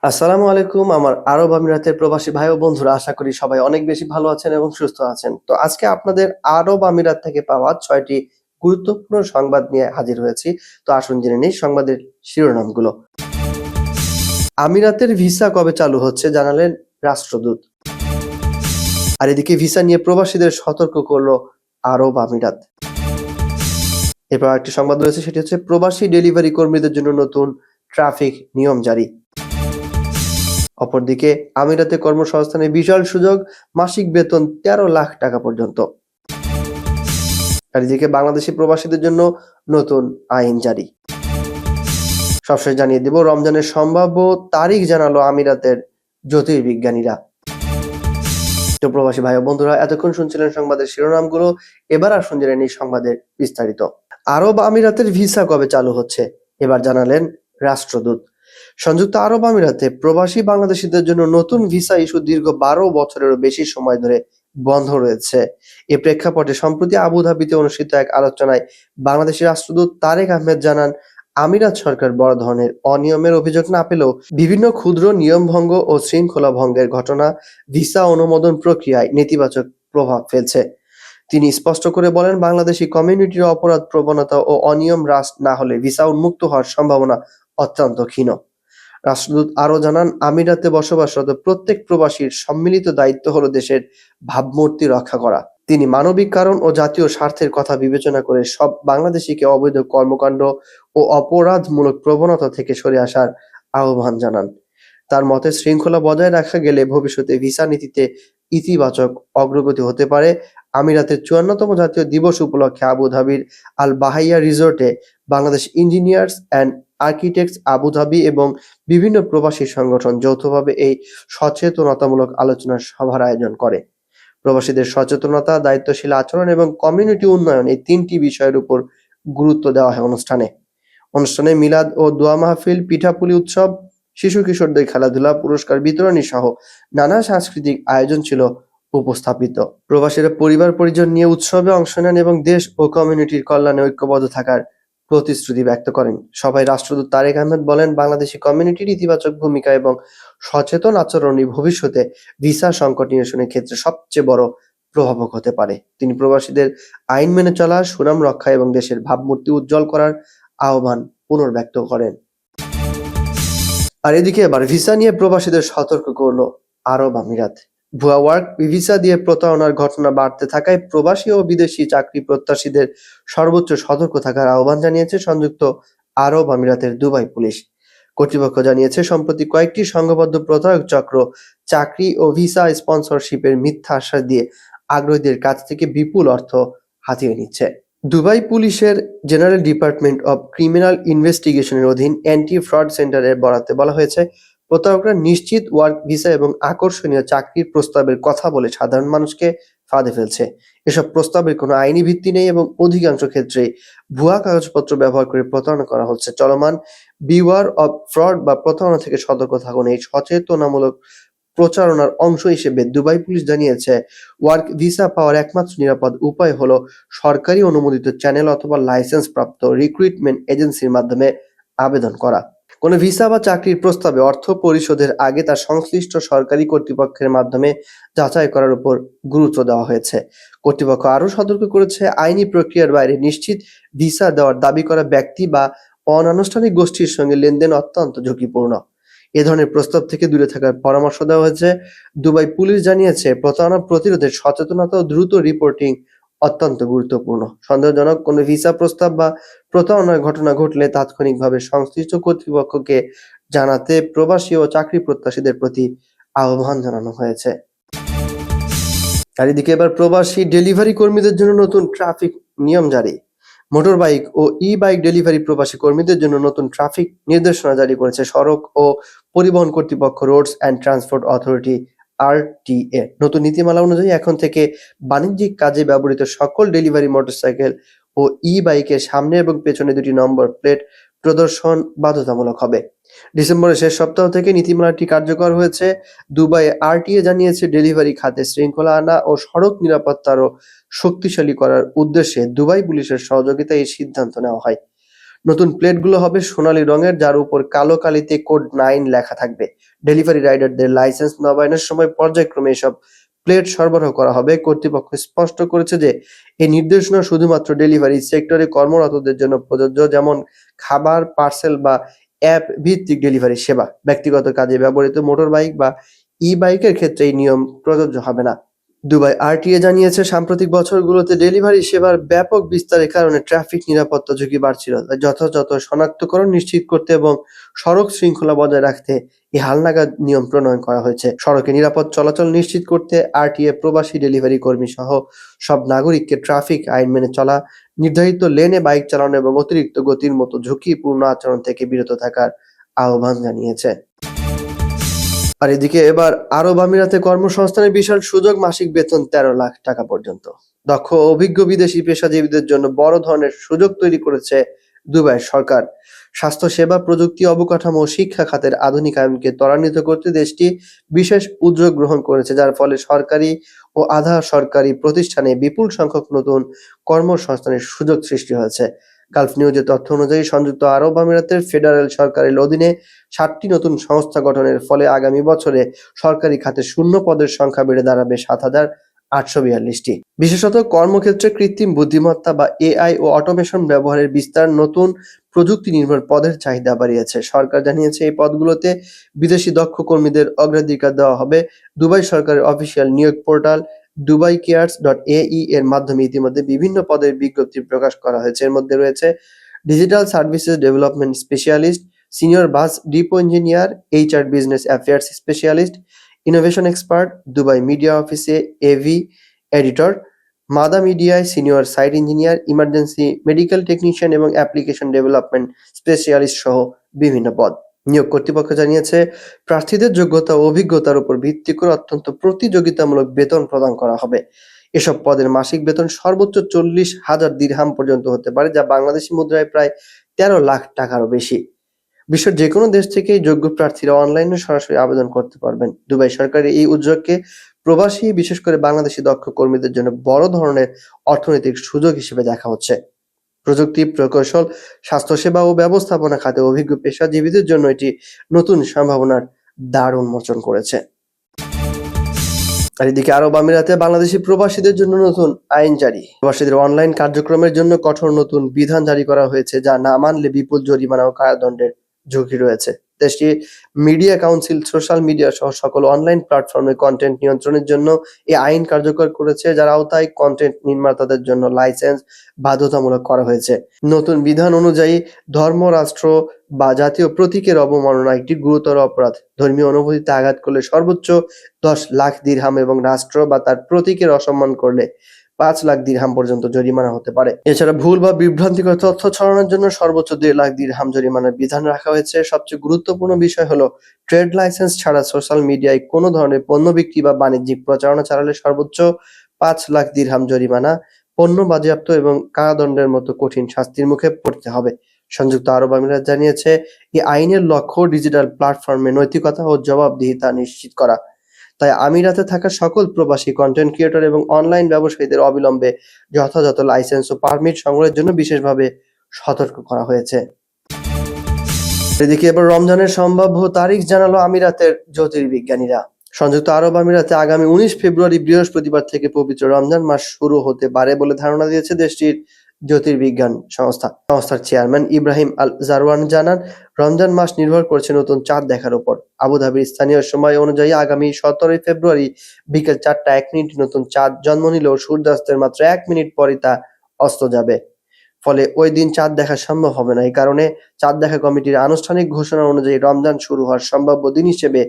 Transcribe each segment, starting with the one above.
আসসালামু আলাইকুম আমার আরব আমিরাতের প্রবাসী ভাই ও বন্ধুরা, আশা করি সবাই অনেক বেশি ভালো আছেন এবং সুস্থ আছেন। তো আজকে আপনাদের আরব আমিরাত থেকে পাওয়া ৬টি গুরুত্বপূর্ণ সংবাদ নিয়ে হাজির হয়েছি। তো আসুন জেনে নিই সংবাদের শিরোনামগুলো। আমিরাতের ভিসা কবে চালু হচ্ছে জানালেন রাষ্ট্রদূত। আর এদিকে ভিসা নিয়ে প্রবাসীদের সতর্ক করলো আরব আমিরাত। এরপর একটি সংবাদ রয়েছে, সেটি হচ্ছে প্রবাসী ডেলিভারি কর্মীদের জন্য নতুন ট্রাফিক নিয়ম জারি। অপরদিকে আমিরাতে কর্মসংস্থানে বিশাল সুযোগ, মাসিক বেতন ১৩ লাখ টাকা পর্যন্ত। আর এদিকে বাংলাদেশি প্রবাসীদের জন্য নতুন আইন জারি। সবশেষ জানিয়ে দেব রমজানের সম্ভাব্য তারিখ জানালো আমিরাতের জ্যোতির্বিজ্ঞানীরা। তো প্রবাসী ভাই ও বন্ধুরা, এতক্ষণ শুনছিলেন সংবাদের শিরোনামগুলো। এবার আসুন জেনে নিই সংবাদের বিস্তারিত। আরব আমিরাতের ভিসা কবে চালু হচ্ছে এবার জানালেন রাষ্ট্রদূত। সংযুক্ত আরব আমিরাতে প্রবাসী বাংলাদেশিদের জন্য নতুন ভিসা ইস্যু দীর্ঘ ১২ বছরেরও বেশি সময় ধরে বন্ধ রয়েছে। এ প্রেক্ষাপটে সম্প্রতি আবুধাবিতে অনুষ্ঠিত এক আলোচনায় বাংলাদেশি রাষ্ট্রদূত তারেক আহমেদ জানান, আমিরাত সরকার বড় ধরনের অনিয়মের অভিযোগ না পেলেও বিভিন্ন ক্ষুদ্র নিয়ম ভঙ্গ ও শৃঙ্খলা ভঙ্গের ঘটনা ভিসা অনুমোদন প্রক্রিয়ায় নেতিবাচক প্রভাব ফেলছে। তিনি স্পষ্ট করে বলেন, বাংলাদেশি কমিউনিটির অপরাধ প্রবণতা ও অনিয়ম হ্রাস না হলে ভিসা উন্মুক্ত হওয়ার সম্ভাবনা অত্যন্ত ক্ষীণ। রাষ্ট্রদূত আরও জানান, আমিরাতে বসবাসরত প্রত্যেক প্রবাসীর সম্মিলিত দায়িত্ব হলো দেশের ভাবমূর্তি রক্ষা করা। তিনি মানবিক কারণ ও জাতীয় স্বার্থের কথা বিবেচনা করে সব বাংলাদেশিকে অবৈধ কর্মকাণ্ড ও অপরাধমূলক প্রবণতা থেকে সরে আসার আহ্বান জানান। তার মতে শৃঙ্খলা বজায় রাখা গেলে ভবিষ্যতে ভিসা নীতিতে ইতিবাচক অগ্রগতি হতে পারে। আমিরাতের ৫৪তম জাতীয় দিবস উপলক্ষে আবুধাবির আল বাহাইয়া রিসোর্টে Bangladesh engineers and architects Abu Dhabi এবং বিভিন্ন প্রবাসী সংগঠন যৌথভাবে এই সচেতনতামূলক আলোচনা সভার আয়োজন করে। প্রবাসীদের সচেতনতা, দায়িত্বশীল আচরণ এবং কমিউনিটি উন্নয়ন এই ৩টি বিষয়ের উপর গুরুত্ব দেওয়া হয় অনুষ্ঠানে মিলাদ ও দোয়া মাহফিল, পিঠাপুলি উৎসব, শিশু কিশোরদের খেলাধুলা, পুরস্কার বিতরণী সহ নানা সাংস্কৃতিক আয়োজন ছিল উপস্থাপিত। প্রবাসীরা পরিবার পরিজন নিয়ে উৎসবে অংশ নেন এবং দেশ ও কমিউনিটির কল্যাণে ঐক্যবদ্ধ থাকার প্রতিশ্রুতি ব্যক্ত করেন। সভায় রাষ্ট্রদূত তারেক আহমেদ বলেন, বাংলাদেশি কমিউনিটির ইতিবাচক ভূমিকা এবং সচেতন আচরণই ভবিষ্যতে ভিসা সংকট নিরসনের ক্ষেত্রে সবচেয়ে বড় প্রভাবক হতে পারে। তিনি প্রবাসীদের আইন মেনে চলা, সুনাম রক্ষা এবং দেশের ভাবমূর্তি উজ্জ্বল করার আহ্বান পুনর্ব্যক্ত করেন। আর এদিকে এবার ভিসা নিয়ে প্রবাসীদের সতর্ক করলো আরব আমিরাত। ভুয়া ওয়ার্ক ভিসা দিয়ে প্রতারণার ঘটনা বাড়তে থাকায় প্রবাসী ও বিদেশি চাকরি প্রত্যাশীদের সর্বোচ্চ সতর্ক থাকার আহ্বান জানিয়েছে সংযুক্ত আরব আমিরাতের দুবাই পুলিশ। কর্তৃপক্ষ জানিয়েছে, সম্প্রতি কয়েকটি সংঘবদ্ধ প্রতারক চক্র চাকরি ও ভিসা স্পন্সরশিপের মিথ্যা আশ্বাস দিয়ে আগ্রহীদের কাছ থেকে বিপুল অর্থ হাতিয়ে নিচ্ছে। দুবাই পুলিশের জেনারেল ডিপার্টমেন্ট অব ক্রিমিনাল ইনভেস্টিগেশনের অধীন অ্যান্টি ফ্রড সেন্টারের বরাতে বলা হয়েছে, প্রতারকরা নিশ্চিত ওয়ার্ক ভিসা এবং আকর্ষণীয় চাকরির প্রস্তাবের কথা বলে সাধারণ মানুষকে ফাঁদে ফেলছে। এসব প্রস্তাবের কোনো আইনি ভিত্তি নেই এবং অধিকাংশ ক্ষেত্রে ভুয়া কাগজপত্র ব্যবহার করে প্রতারণা করা হচ্ছে। চলমান বিওয়ার অব ফ্রড বা প্রতারণা থেকে সতর্ক থাকুন এই সচেতনামূলক প্রচারণার অংশ হিসেবে দুবাই পুলিশ জানিয়েছে, ওয়ার্ক ভিসা পাওয়ার একমাত্র নিরাপদ উপায় হলো সরকারি অনুমোদিত চ্যানেল অথবা লাইসেন্স প্রাপ্ত রিক্রুটমেন্ট এজেন্সির মাধ্যমে আবেদন করা। কোনো ভিসা বা চাকরির প্রস্তাবে অর্থ পরিশোধের আগে তা সংশ্লিষ্ট সরকারি কর্তৃপক্ষের মাধ্যমে যাচাই করার উপর গুরুত্ব দেওয়া হয়েছে। কর্তৃপক্ষ আরও সতর্ক করেছে, আইনি প্রক্রিয়ার বাইরে নিশ্চিত ভিসা দেওয়ার দাবি করা ব্যক্তি বা অনানুষ্ঠানিক গোষ্ঠীর সঙ্গে লেনদেন অত্যন্ত ঝুঁকিপূর্ণ। এ ধরনের প্রস্তাব থেকে দূরে থাকার পরামর্শ দেওয়া হয়েছে। দুবাই পুলিশ জানিয়েছে, প্রতারণা প্রতিরোধে সচেতনতা ও দ্রুত রিপোর্টিং অত্যন্ত গুরুত্বপূর্ণ। সন্দেহজনক কোনো ভিসা প্রস্তাব বা প্রতারণার ঘটনা ঘটলে তাৎক্ষণিকভাবে সংশ্লিষ্ট কর্তৃপক্ষকে জানাতে প্রবাসী ও চাকরি প্রত্যাশীদের প্রতি আহ্বান জানানো হয়েছে। আর এদিকে এবার প্রবাসী ডেলিভারি কর্মীদের জন্য নতুন ট্রাফিক নিয়ম জারি। মোটর বাইক ও ই-বাইক ডেলিভারি প্রবাসী কর্মীদের জন্য নতুন ট্রাফিক নির্দেশনা জারি করেছে সড়ক ও পরিবহন কর্তৃপক্ষ, roads and transport authority RTA। নতুন নীতিমালা অনুযায়ী এখন থেকে বাণিজ্যিক কাজে ব্যবহৃত সকল ডেলিভারি মোটরসাইকেল ও ই-বাইকের সামনে এবং পেছনে 2টি নম্বর প্লেট প্রদর্শন বাধ্যতামূলক হবে। ডিসেম্বরের শেষ সপ্তাহ থেকে নীতিমালাটি কার্যকর হয়েছে। দুবাই RTA জানিয়েছে, ডেলিভারি খাতে শৃঙ্খলা আনা ও সড়ক নিরাপত্তা আরও শক্তিশালী করার উদ্দেশ্যে দুবাই পুলিশের সহযোগিতায় এই সিদ্ধান্ত নেওয়া হয়। নতুন প্লেটগুলো হবে সোনালী রঙের, যার উপর কালো কালিতে কোড 9 লেখা থাকবে। ডেলিভারি রাইডারদের লাইসেন্স নবায়নের সময় পর্যায়ক্রমে এসব প্লেট সরবরাহ করা হবে। কর্তৃপক্ষ স্পষ্ট করেছে যে এই নির্দেশনা শুধুমাত্র ডেলিভারি সেক্টরে কর্মরতদের জন্য প্রযোজ্য, যেমন খাবার, পার্সেল বা অ্যাপ ভিত্তিক ডেলিভারি সেবা। ব্যক্তিগত কাজে ব্যবহৃত মোটরবাইক বা ই-বাইকের ক্ষেত্রে এই নিয়ম প্রযোজ্য হবে না। দুবাই আরটিএ জানিয়েছে, সাম্প্রতিক বছরগুলোতে ডেলিভারি সেবার ব্যাপক বিস্তারের কারণে ট্রাফিক নিরাপত্তা ঝুঁকি বাড়ছিল। তাই যথাযথ শনাক্তকরণ নিশ্চিত করতে এবং সড়ক শৃঙ্খলা বজায় রাখতে এই হালনাগাদ নিয়ম প্রণয়ন করা হয়েছে। সড়কে নিরাপদ চলাচল নিশ্চিত করতে আরটিএ প্রবাসী ডেলিভারি কর্মী সহ সব নাগরিককে ট্রাফিক আইন মেনে চলা, নির্ধারিত লেনে বাইক চালানো এবং অতিরিক্ত গতির মতো ঝুঁকিপূর্ণ আচরণ থেকে বিরত থাকার আহ্বান জানিয়েছে। আর এদিকে এবার আরব আমিরাতে কর্মসংস্থানের বিশাল সুযোগ, মাসিক বেতন 13 লাখ টাকা পর্যন্ত। দক্ষ ও অভিজ্ঞ বিদেশি পেশাজীবীদের জন্য বড় ধরনের সুযোগ তৈরি করেছে দুবাইয়ের সরকার। স্বাস্থ্যসেবা, প্রযুক্তি, অবকাঠামো ও শিক্ষা খাতের আধুনিকায়নকে ত্বরান্বিত করতে দেশটি বিশেষ উদ্যোগ গ্রহণ করেছে, যার ফলে সরকারি ও আধা সরকারি প্রতিষ্ঠানে বিপুল সংখ্যক নতুন কর্মসংস্থানের সুযোগ সৃষ্টি হয়েছে। গালফ নিউজের তথ্য অনুযায়ী সংযুক্ত আরব আমিরাতের ফেডারেল সরকারের অধীনে 7টি নতুন সংস্থা গঠনের ফলে আগামী বছরে সরকারি খাতে শূন্য পদের সংখ্যা বেড়ে দাঁড়াবে 7,842টি। বিশেষত কর্মক্ষেত্রে কৃত্রিম বুদ্ধিমত্তা বা এআই ও অটোমেশন ব্যবহারের বিস্তার নতুন প্রযুক্তি নির্ভর পদের চাহিদা বাড়িয়েছে। সরকার জানিয়েছে, এই পদগুলোতে বিদেশি দক্ষ কর্মীদের অগ্রাধিকার দেওয়া হবে। দুবাই সরকারের অফিসিয়াল নিয়োগ পোর্টাল dubai-cares.ae এর মাধ্যমে ইতিমধ্যে বিভিন্ন পদের বিজ্ঞপ্তি প্রকাশ করা হয়েছে। এর মধ্যে রয়েছে digital services development specialist, senior bus depot engineer, HR business affairs specialist, innovation expert, Dubai media অফিসে এভি এডিটর, মাদা মিডিয়ায় senior site engineer, emergency medical technician এবং অ্যাপ্লিকেশন ডেভেলপমেন্ট স্পেশালিস্ট সহ বিভিন্ন পদ। নিয়োগ কর্তৃপক্ষ জানিয়েছে, প্রার্থীদের যোগ্যতা ও অভিজ্ঞতার উপর ভিত্তি করে অত্যন্ত প্রতিযোগিতামূলক বেতন প্রদান করা হবে। এসব পদের মাসিক বেতন সর্বোচ্চ 40,000 দিরহাম পর্যন্ত হতে পারে, যা বাংলাদেশি মুদ্রায় প্রায় 13 লাখ টাকারও বেশি। বিশ্বের যে কোনো দেশ থেকেই যোগ্য প্রার্থীরা অনলাইনে সরাসরি আবেদন করতে পারবেন। দুবাই সরকারের এই উদ্যোগকে প্রবাসী, বিশেষ করে বাংলাদেশি দক্ষ কর্মীদের জন্য বড় ধরনের অর্থনৈতিক সুযোগ হিসেবে দেখা হচ্ছে। প্রযুক্তি, প্রকৌশল, স্বাস্থ্যসেবা ও ব্যবস্থাপনা খাতে অভিজ্ঞ পেশাজীবীদের জন্য এটি নতুন সম্ভাবনার দ্বার উন্মোচন করেছে। আর এদিকে আরব আমিরাতে বাংলাদেশি প্রবাসীদের জন্য নতুন আইন জারি। প্রবাসীদের অনলাইন কার্যক্রমের জন্য কঠোর নতুন বিধান জারি করা হয়েছে, যা না মানলে বিপুল জরিমানা ও কারাদণ্ডের ঝুঁকি রয়েছে। দেশটির মিডিয়া কাউন্সিল সোশ্যাল মিডিয়া সহ সকল অনলাইন প্ল্যাটফর্মে কন্টেন্ট নিয়ন্ত্রণের জন্য এই আইন কার্যকর করেছে, যার আওতায় কন্টেন্ট নির্মাতাদের জন্য লাইসেন্স বাধ্যতামূলক করা হয়েছে। নতুন বিধান অনুযায়ী ধর্ম, রাষ্ট্র বা জাতীয় প্রতীকের অবমাননা একটি গুরুতর অপরাধ। ধর্মীয় অনুভূতিতে আঘাত করলে সর্বোচ্চ 10 লাখ দিরহাম এবং রাষ্ট্র বা তার প্রতীকের অসম্মান করলে 5 লাখ দিরহাম পর্যন্ত জরিমানা হতে পারে। এছাড়া ভুল বা বিভ্রান্তিকর তথ্য ছড়ানোর জন্য সর্বোচ্চ 2 লাখ দিরহাম জরিমানার বিধান রাখা হয়েছে। সবচেয়ে গুরুত্বপূর্ণ বিষয় হলো, ট্রেড লাইসেন্স ছাড়া সোশ্যাল মিডিয়ায় কোনো ধরনের পণ্য বিক্রি বা বাণিজ্যিক প্রচারণা চালালে সর্বোচ্চ 5 লাখ দিরহাম জরিমানা, পণ্য বাজেয়াপ্ত এবং কারাদণ্ডের মতো কঠিন শাস্তির মুখে পড়তে হবে। সংযুক্ত আরব আমিরাত জানিয়েছে, এই আইনের লক্ষ্য ডিজিটাল প্ল্যাটফর্মে নৈতিকতা ও জবাবদিহিতা নিশ্চিত করা। তাই আমিরাতে থাকা সকল প্রবাসী কন্টেন্ট ক্রিয়েটর এবং অনলাইন ব্যবসায়ীদের অবিলম্বে যথাযথ লাইসেন্স ও পারমিট সংগ্রহের জন্য বিশেষভাবে সতর্ক করা হয়েছে। এদিকে এবার রমজানের সম্ভাব্য তারিখ জানালো আমিরাতের জ্যোতির্বিজ্ঞানীরা। সংযুক্ত আরব আমিরাতে আগামী 19 ফেব্রুয়ারি বৃহস্পতিবার থেকে পবিত্র রমজান মাস শুরু হতে পারে বলে ধারণা দিয়েছে দেশটির জ্যোতির্বিজ্ঞান সংস্থার চেয়ারম্যান ইব্রাহিম আল জারওয়ান জানান, রমজান মাস নির্ভর করছে নতুন চাঁদ দেখার উপর। আবুধাবির স্থানীয় সময় অনুযায়ী আগামী 17 ফেব্রুয়ারি বিকেল 4টা 1 মিনিট নতুন চাঁদ জন্ম নিলেও সূর্যাস্তের মাত্র 1 মিনিট পরই তা অস্ত যাবে। ফলে ওই দিন চাঁদ দেখা সম্ভব হবে না। এই কারণে চাঁদ দেখা কমিটির আনুষ্ঠানিক ঘোষণা অনুযায়ী রমজান শুরু হওয়ার সম্ভাব্য দিন হিসেবে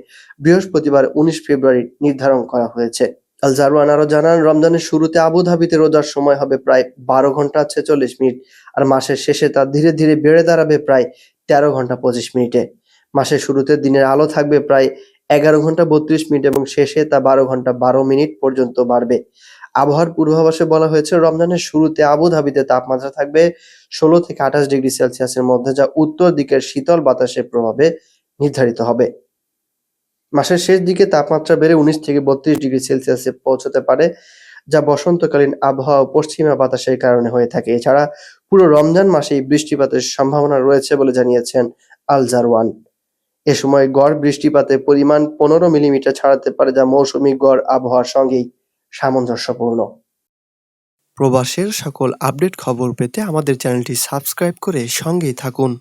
বৃহস্পতিবার 19 ফেব্রুয়ারি নির্ধারণ করা হয়েছে। আল জারওয়ান আরো জানান, রমজানের শুরুতে আবুধাবিতে রোজার সময় হবে প্রায় 12 ঘন্টা 46 মিনিট, আর মাসের শেষে তা ধীরে ধীরে বেড়ে দাঁড়াবে প্রায় 13 ঘন্টা 25 মিনিটে। মাসের শুরুতে দিনের আলো থাকবে প্রায় 11 ঘন্টা 32 মিনিট এবং শেষে তা 12 ঘন্টা 12 মিনিট পর্যন্ত বাড়বে। আবহাওয়ার পূর্বাভাসে বলা হয়েছে, রমজানের শুরুতে আবুধাবিতে তাপমাত্রা থাকবে 16 থেকে 28 ডিগ্রি সেলসিয়াসের মধ্যে, যা উত্তর দিকের শীতল বাতাসের প্রভাবে নির্ধারিত হবে। মাসের শেষ দিকে তাপমাত্রা বেড়ে 19 থেকে 32 ডিগ্রি সেলসিয়াসে পৌঁছতে পারে, যা বসন্তকালীন আবহাওয়া ও পশ্চিমা বাতাসের কারণে হয়ে থাকে। এছাড়া পুরো রমজান মাসেই বৃষ্টিপাতের সম্ভাবনা রয়েছে বলে জানিয়েছেন আল জারওয়ান। এ সময় গড় বৃষ্টিপাতের পরিমাণ 15 মিলিমিটার ছাড়াতে পারে, যা মৌসুমি গড় আবহাওয়ার সঙ্গেই সামঞ্জস্যপূর্ণ। প্রবাসের সকল আপডেট খবর পেতে আমাদের চ্যানেলটি সাবস্ক্রাইব করে সঙ্গেই থাকুন।